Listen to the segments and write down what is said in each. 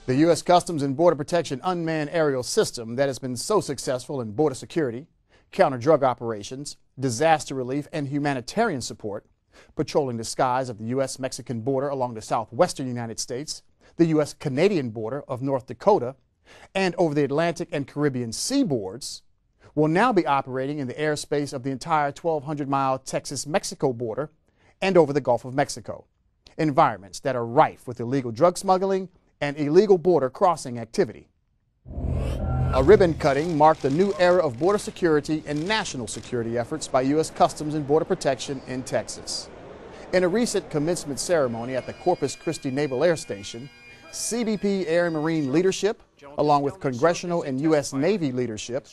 The U.S. Customs and Border Protection unmanned aerial system that has been so successful in border security, counter-drug operations, disaster relief, and humanitarian support, patrolling the skies of the U.S.-Mexican border along the southwestern United States, the U.S.-Canadian border of North Dakota, and over the Atlantic and Caribbean seaboards, will now be operating in the airspace of the entire 1,200-mile Texas-Mexico border and over the Gulf of Mexico, environments that are rife with illegal drug smuggling and illegal border crossing activity. A ribbon cutting marked a new era of border security and national security efforts by U.S. Customs and Border Protection in Texas. In a recent commencement ceremony at the Corpus Christi Naval Air Station, CBP Air and Marine leadership, along with congressional and U.S. Navy leadership,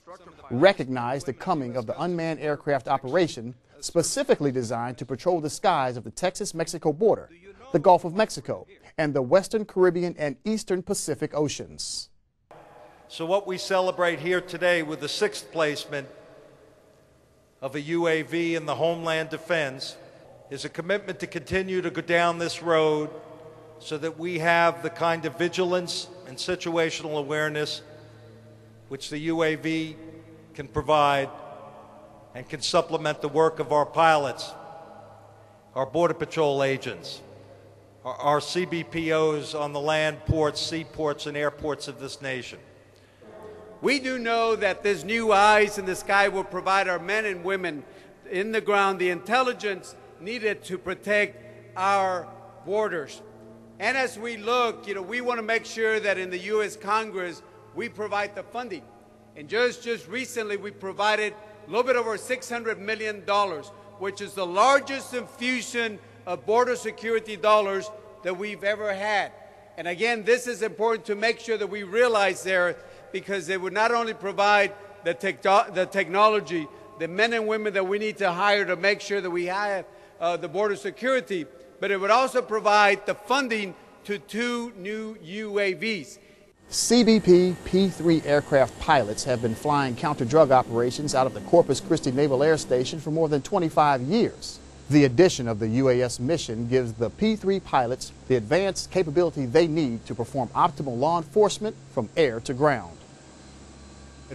recognized the coming of the unmanned aircraft operation specifically designed to patrol the skies of the Texas-Mexico border, the Gulf of Mexico, and the Western Caribbean and Eastern Pacific Oceans. So what we celebrate here today with the 6th placement of a UAV in the Homeland Defense is a commitment to continue to go down this road so that we have the kind of vigilance and situational awareness which the UAV can provide and can supplement the work of our pilots, our Border Patrol agents, our CBPOs on the land ports, seaports, and airports of this nation. We do know that this new eyes in the sky will provide our men and women in the ground the intelligence needed to protect our borders. And as we look, we want to make sure that in the U.S. Congress, we provide the funding. And just recently, we provided a little bit over $600 million, which is the largest infusion of border security dollars that we've ever had. And again, this is important to make sure that we realize there, because it would not only provide the technology, the men and women that we need to hire to make sure that we have the border security, but it would also provide the funding to 2 new UAVs. CBP P-3 aircraft pilots have been flying counter-drug operations out of the Corpus Christi Naval Air Station for more than 25 years. The addition of the UAS mission gives the P-3 pilots the advanced capability they need to perform optimal law enforcement from air to ground.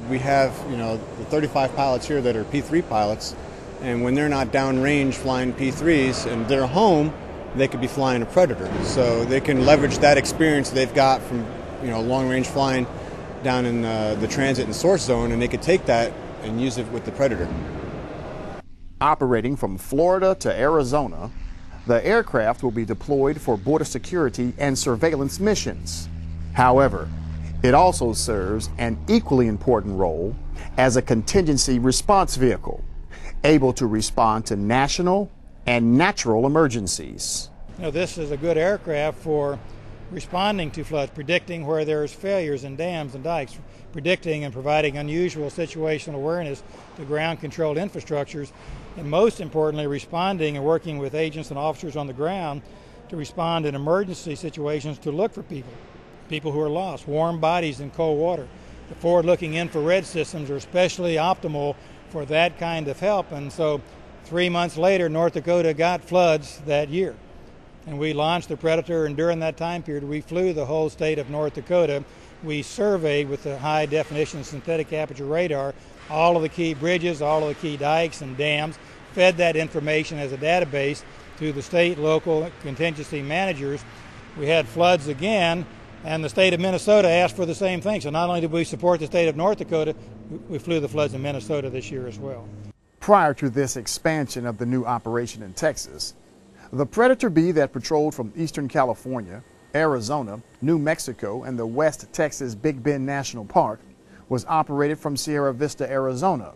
We have, the 35 pilots here that are P-3 pilots, and when they're not downrange flying P-3s and they're home, they could be flying a Predator. So they can leverage that experience they've got from long-range flying down in the transit and source zone, and they could take that and use it with the Predator. Operating from Florida to Arizona, the aircraft will be deployed for border security and surveillance missions. However, it also serves an equally important role as a contingency response vehicle, able to respond to national and natural emergencies. This is a good aircraft for responding to floods, predicting where there's failures in dams and dikes, predicting and providing unusual situational awareness to ground-controlled infrastructures, and most importantly, responding and working with agents and officers on the ground to respond in emergency situations to look for people who are lost, warm bodies in cold water. The forward-looking infrared systems are especially optimal for that kind of help, and so 3 months later, North Dakota got floods that year. And we launched the Predator, and during that time period, we flew the whole state of North Dakota. We surveyed with the high-definition synthetic aperture radar all of the key bridges, all of the key dikes and dams, fed that information as a database to the state, local contingency managers. We had floods again, and the state of Minnesota asked for the same thing. So not only did we support the state of North Dakota, we flew the floods in Minnesota this year as well. Prior to this expansion of the new operation in Texas, the Predator B that patrolled from eastern California, Arizona, New Mexico, and the West Texas Big Bend National Park was operated from Sierra Vista, Arizona.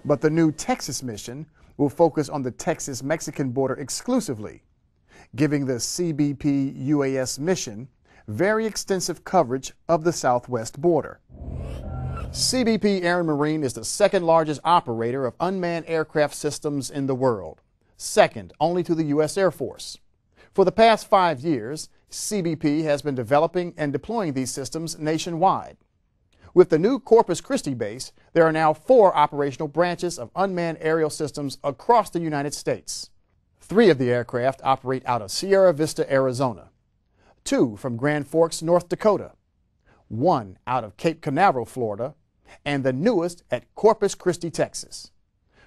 But the new Texas mission will focus on the Texas-Mexican border exclusively, giving the CBP UAS mission very extensive coverage of the southwest border. CBP Air and Marine is the 2nd largest operator of unmanned aircraft systems in the world, second only to the U.S. Air Force. For the past 5 years, CBP has been developing and deploying these systems nationwide. With the new Corpus Christi base, there are now 4 operational branches of unmanned aerial systems across the United States. 3 of the aircraft operate out of Sierra Vista, Arizona. 2 from Grand Forks, North Dakota, 1 out of Cape Canaveral, Florida, and the newest at Corpus Christi, Texas.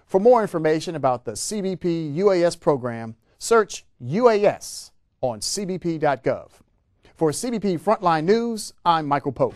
For more information about the CBP UAS program, search UAS on cbp.gov. For CBP Frontline News, I'm Michael Pope.